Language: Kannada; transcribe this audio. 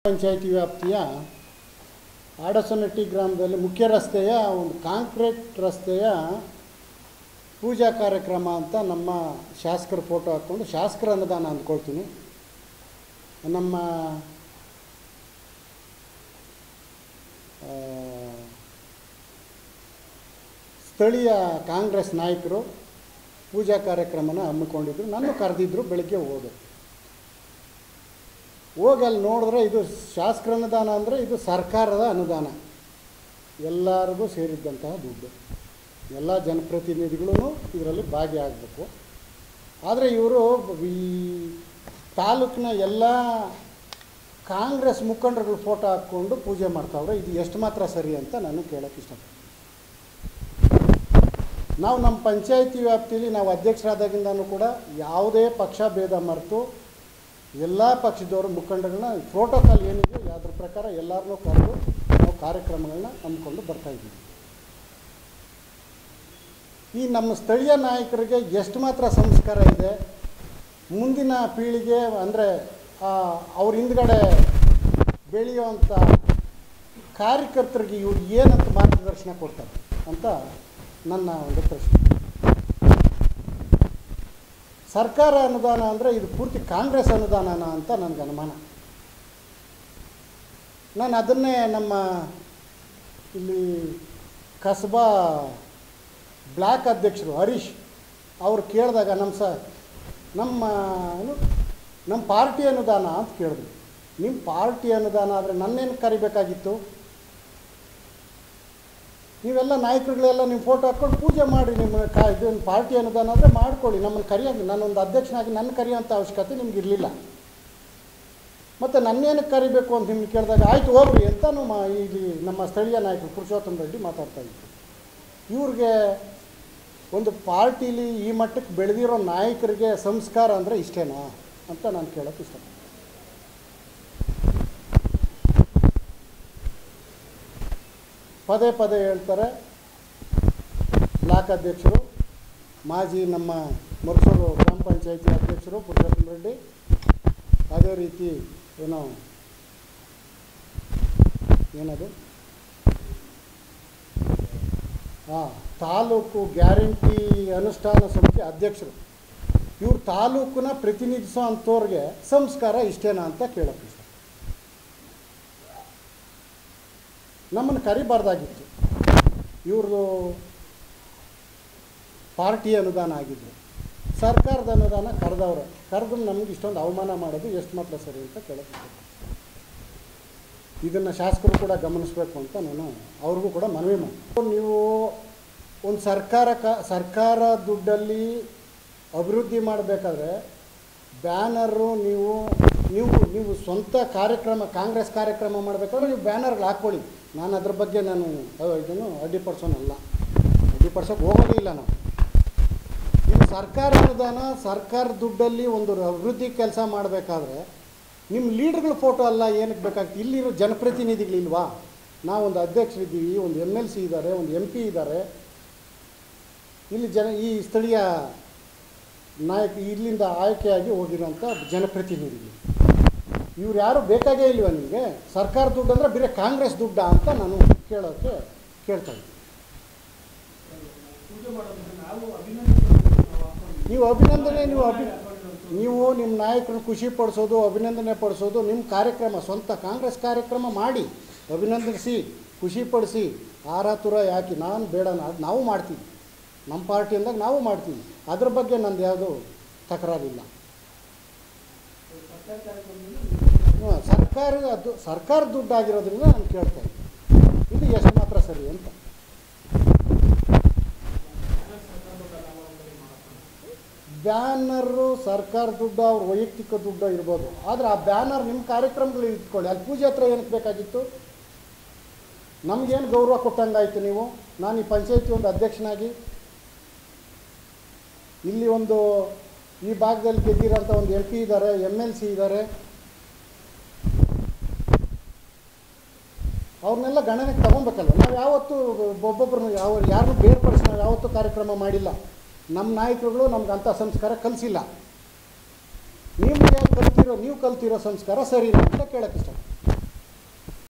ಪಂಚಾಯಿತಿ ವ್ಯಾಪ್ತಿಯ ಆಡಸನಟ್ಟಿ ಗ್ರಾಮದಲ್ಲಿ ಮುಖ್ಯ ರಸ್ತೆಯ ಒಂದು ಕಾಂಕ್ರೀಟ್ ರಸ್ತೆಯ ಪೂಜಾ ಕಾರ್ಯಕ್ರಮ ಅಂತ ನಮ್ಮ ಶಾಸಕರ ಫೋಟೋ ಹಾಕ್ಕೊಂಡು ಶಾಸಕರ ಅನುದಾನ ಅಂದ್ಕೊಳ್ತೀನಿ. ನಮ್ಮ ಸ್ಥಳೀಯ ಕಾಂಗ್ರೆಸ್ ನಾಯಕರು ಪೂಜಾ ಕಾರ್ಯಕ್ರಮನ ಹಮ್ಮಿಕೊಂಡಿದ್ರು. ನನ್ನ ಕರೆದಿದ್ರು, ಬೆಳಗ್ಗೆ ಹೋಗಿ ಅಲ್ಲಿ ನೋಡಿದ್ರೆ ಇದು ಶಾಸಕರ ಅನುದಾನ ಅಂದರೆ ಇದು ಸರ್ಕಾರದ ಅನುದಾನ, ಎಲ್ಲರಿಗೂ ಸೇರಿದ್ದಂತಹ ದುಡ್ಡು. ಎಲ್ಲ ಜನಪ್ರತಿನಿಧಿಗಳೂ ಇದರಲ್ಲಿ ಭಾಗಿಯಾಗಬೇಕು. ಆದರೆ ಇವರು ಈ ತಾಲೂಕಿನ ಎಲ್ಲ ಕಾಂಗ್ರೆಸ್ ಮುಖಂಡರುಗಳ ಫೋಟೋ ಹಾಕ್ಕೊಂಡು ಪೂಜೆ ಮಾಡ್ತಾವ್ರೆ. ಇದು ಎಷ್ಟು ಮಾತ್ರ ಸರಿ ಅಂತ ನಾನು ಕೇಳೋಕ್ಕೆ ಇಷ್ಟಪಡ್ತೀನಿ. ನಾವು ನಮ್ಮ ಪಂಚಾಯಿತಿ ವ್ಯಾಪ್ತಿಯಲ್ಲಿ ನಾವು ಅಧ್ಯಕ್ಷರಾದಾಗಿಂದನೂ ಕೂಡ ಯಾವುದೇ ಪಕ್ಷ ಭೇದ ಮರೆತು ಎಲ್ಲ ಪಕ್ಷದವರು ಮುಖಂಡಗಳನ್ನ ಪ್ರೋಟೋಕಾಲ್ ಏನಿದೆ ಅದ್ರ ಪ್ರಕಾರ ಎಲ್ಲರನ್ನೂ ಕರೆದು ನಾವು ಕಾರ್ಯಕ್ರಮಗಳನ್ನ ಹಮ್ಮಿಕೊಂಡು ಬರ್ತಾಯಿದ್ದೀವಿ. ಈ ನಮ್ಮ ಸ್ಥಳೀಯ ನಾಯಕರಿಗೆ ಎಷ್ಟು ಮಾತ್ರ ಸಂಸ್ಕಾರ ಇದೆ, ಮುಂದಿನ ಪೀಳಿಗೆ ಅಂದರೆ ಅವ್ರ ಹಿಂದ್ಗಡೆ ಬೆಳೆಯುವಂಥ ಕಾರ್ಯಕರ್ತರಿಗೆ ಇವ್ರು ಏನಂತ ಮಾರ್ಗದರ್ಶನ ಕೊಡ್ತಾರೆ ಅಂತ ನನ್ನ ಒಂದು ಪ್ರಶ್ನೆ. ಸರ್ಕಾರ ಅನುದಾನ ಅಂದರೆ ಇದು ಪೂರ್ತಿ ಕಾಂಗ್ರೆಸ್ ಅನುದಾನನ ಅಂತ ನನಗೆ ಅನುಮಾನ. ನಾನು ಅದನ್ನೇ ನಮ್ಮ ಇಲ್ಲಿ ಕಸಬಾ ಬ್ಲಾಕ್ ಅಧ್ಯಕ್ಷರು ಹರೀಶ್ ಅವ್ರು ಕೇಳಿದಾಗ ನಮ್ಮ ಪಾರ್ಟಿ ಅನುದಾನ ಅಂತ ಕೇಳಿದ್ರು. ನಿಮ್ಮ ಪಾರ್ಟಿ ಅನುದಾನ ಆದರೆ ನನ್ನೇನು ಕರಿಬೇಕಾಗಿತ್ತು? ನೀವೆಲ್ಲ ನಾಯಕರುಗಳೆಲ್ಲ ನಿಮ್ಮ ಫೋಟೋ ಹಾಕ್ಕೊಂಡು ಪೂಜೆ ಮಾಡಿ, ನಿಮ್ಮ ಇದೊಂದು ಪಾರ್ಟಿ ಅನುದಾನ ಅಂದರೆ ಮಾಡ್ಕೊಳ್ಳಿ, ನಮ್ಮನ್ನು ಕರೆಯೋದು. ನಾನೊಂದು ಅಧ್ಯಕ್ಷನಾಗಿ ನನ್ನ ಕರೆಯೋಂಥ ಅವಶ್ಯಕತೆ ನಿಮ್ಗೆ ಇರಲಿಲ್ಲ. ಮತ್ತು ನನ್ನೇನಕ್ಕೆ ಕರಿಬೇಕು ಅಂತ ನಿಮ್ಗೆ ಕೇಳಿದಾಗ ಆಯಿತು ಹೋಗ್ರಿ ಅಂತ ಇಲ್ಲಿ ನಮ್ಮ ಸ್ಥಳೀಯ ನಾಯಕರು ಪುರುಷೋತ್ತಮ ರೆಡ್ಡಿ ಮಾತಾಡ್ತಾಯಿದ್ರು. ಇವ್ರಿಗೆ ಒಂದು ಪಾರ್ಟಿಲಿ ಈ ಮಟ್ಟಕ್ಕೆ ಬೆಳೆದಿರೋ ನಾಯಕರಿಗೆ ಸಂಸ್ಕಾರ ಅಂದರೆ ಇಷ್ಟೇನಾ ಅಂತ ನಾನು ಕೇಳೋಕ್ಕೆ ಇಷ್ಟಪಡ್ತೀನಿ. ಪದೇ ಹೇಳ್ತಾರೆ ಬ್ಲಾಕ್ ಅಧ್ಯಕ್ಷರು, ಮಾಜಿ ನಮ್ಮ ಮರುಸೂರು ಗ್ರಾಮ ಪಂಚಾಯಿತಿ ಅಧ್ಯಕ್ಷರು ಪುರುಷೋತ್ತಮ ರೆಡ್ಡಿ, ಅದೇ ರೀತಿ ಏನದು ತಾಲೂಕು ಗ್ಯಾರಂಟಿ ಅನುಷ್ಠಾನ ಸಮಿತಿ ಅಧ್ಯಕ್ಷರು, ಇವ್ರು ತಾಲೂಕನ್ನ ಪ್ರತಿನಿಧಿಸೋ ಅಂಥವ್ರಿಗೆ ಸಂಸ್ಕಾರ ಇಷ್ಟೇನಾ ಅಂತ ಕೇಳೋಕ್ಕೆ ಇಷ್ಟ. ನಮ್ಮನ್ನು ಕರಿಬಾರ್ದಾಗಿತ್ತು. ಇವ್ರದ್ದು ಪಾರ್ಟಿ ಅನುದಾನ ಆಗಿದ್ರು, ಸರ್ಕಾರದ ಅನುದಾನ ಕರೆದು ನಮ್ಗೆ ಇಷ್ಟೊಂದು ಅವಮಾನ ಮಾಡೋದು ಎಷ್ಟು ಮಾತ್ರ ಸರಿ ಅಂತ ಕೇಳೋಕ್ಕೆ. ಇದನ್ನು ಶಾಸಕರು ಕೂಡ ಗಮನಿಸಬೇಕು ಅಂತ ನಾನು ಅವ್ರಿಗೂ ಕೂಡ ಮನವಿ ಮಾಡಿ. ನೀವು ಒಂದು ಸರ್ಕಾರ ದುಡ್ಡಲ್ಲಿ ಅಭಿವೃದ್ಧಿ ಮಾಡಬೇಕಾದ್ರೆ ಬ್ಯಾನರು ನೀವು ಸ್ವಂತ ಕಾರ್ಯಕ್ರಮ ಕಾಂಗ್ರೆಸ್ ಕಾರ್ಯಕ್ರಮ ಮಾಡಬೇಕಾದ್ರೆ ನೀವು ಬ್ಯಾನರ್ಗಳು ಹಾಕ್ಕೊಳ್ಳಿ. ನಾನು ಅದ್ರ ಬಗ್ಗೆ ಇದನ್ನು ಅಡ್ಡಿಪಡಿಸೋನಲ್ಲ, ಅಡ್ಡಿಪಡಿಸೋಕೆ ಹೋಗೋದೇ ಇಲ್ಲ. ನಾವು ನೀವು ಸರ್ಕಾರ ಅನುದಾನ ಸರ್ಕಾರ ದುಡ್ಡಲ್ಲಿ ಒಂದು ಅಭಿವೃದ್ಧಿ ಕೆಲಸ ಮಾಡಬೇಕಾದ್ರೆ ನಿಮ್ಮ ಲೀಡರ್ಗಳ ಫೋಟೋ ಅಲ್ಲ ಏನಕ್ಕೆ ಬೇಕಾಗ್ತದೆ? ಇಲ್ಲಿರೋ ಜನಪ್ರತಿನಿಧಿಗಳಿಲ್ವಾ? ನಾವೊಂದು ಅಧ್ಯಕ್ಷರಿದ್ದೀವಿ, ಒಂದು MLC ಇದ್ದಾರೆ, ಒಂದು MP ಇದ್ದಾರೆ, ಇಲ್ಲಿ ಈ ಸ್ಥಳೀಯ ನಾಯಕ ಇಲ್ಲಿಂದ ಆಯ್ಕೆಯಾಗಿ ಹೋಗಿರೋಂಥ ಜನಪ್ರತಿನಿಧಿಗಳು ಇವ್ರು ಯಾರು ಬೇಕಾಗೇ ಇಲ್ವ ನಿಮಗೆ? ಸರ್ಕಾರ ದುಡ್ಡು ಅಂದರೆ ಬೇರೆ ಕಾಂಗ್ರೆಸ್ ದುಡ್ಡಾ ಅಂತ ನಾನು ಕೇಳ್ತಾ ಇದ್ದೀನಿ. ನೀವು ನಿಮ್ಮ ನಾಯಕರನ್ನು ಖುಷಿ ಪಡಿಸೋದು, ಅಭಿನಂದನೆ ಪಡಿಸೋದು ನಿಮ್ಮ ಕಾರ್ಯಕ್ರಮ, ಸ್ವಂತ ಕಾಂಗ್ರೆಸ್ ಕಾರ್ಯಕ್ರಮ ಮಾಡಿ ಅಭಿನಂದಿಸಿ ಖುಷಿಪಡಿಸಿ ಆರಾತುರ ಯಾಕೆ ನಾನು ಬೇಡ, ನಾವು ಮಾಡ್ತೀವಿ, ನಮ್ಮ ಪಾರ್ಟಿ ಅಂದಾಗ ನಾವು ಮಾಡ್ತೀವಿ. ಅದ್ರ ಬಗ್ಗೆ ನಂದು ಯಾವುದೂ ತಕರಾರಿಲ್ಲ. ಸರ್ಕಾರ ದುಡ್ಡು ಆಗಿರೋದ್ರಿಂದ ನಾನು ಕೇಳ್ತಾ ಇದ್ದೀನಿ ಇದು ಎಷ್ಟು ಮಾತ್ರ ಸರಿ ಅಂತ. ಬ್ಯಾನರು ಸರ್ಕಾರ ದುಡ್ಡು, ಅವ್ರ ವೈಯಕ್ತಿಕ ದುಡ್ಡು ಇರ್ಬೋದು, ಆದರೆ ಆ ಬ್ಯಾನರ್ ನಿಮ್ಮ ಕಾರ್ಯಕ್ರಮಗಳು ಇಟ್ಕೊಳ್ಳಿ. ಅಲ್ಲಿ ಪೂಜೆ ಹತ್ರ ಏನಕ್ಕೆ ಬೇಕಾಗಿತ್ತು? ನಮಗೇನು ಗೌರವ ಕೊಟ್ಟಂಗಾಯಿತು ನೀವು? ನಾನು ಈ ಪಂಚಾಯತಿ ಒಂದು ಅಧ್ಯಕ್ಷನಾಗಿ ಇಲ್ಲಿ ಈ ಭಾಗದಲ್ಲಿ ಗೆದ್ದಿರೋಂಥ ಒಂದು MP ಇದ್ದಾರೆ, MLC ಇದ್ದಾರೆ, ಅವ್ರನ್ನೆಲ್ಲ ಗಣನೆಗೆ ತಗೊಬೇಕಲ್ಲ. ನಾವು ಯಾವತ್ತೂ ಒಬ್ಬೊಬ್ಬರನ್ನ ಯಾರನ್ನೂ ಬೇರ್ಪಡಿಸಿ ನಾವು ಯಾವತ್ತೂ ಕಾರ್ಯಕ್ರಮ ಮಾಡಿಲ್ಲ. ನಮ್ಮ ನಾಯಕರುಗಳು ನಮ್ಗೆ ಅಂಥ ಸಂಸ್ಕಾರ ಕಲಿಸಿಲ್ಲ. ನೀವು ಕಲ್ತಿರೋ ಸಂಸ್ಕಾರ ಸರಿನಾ ಅಂತ ಕೇಳೋಕ್ಕೆ ಇಷ್ಟ.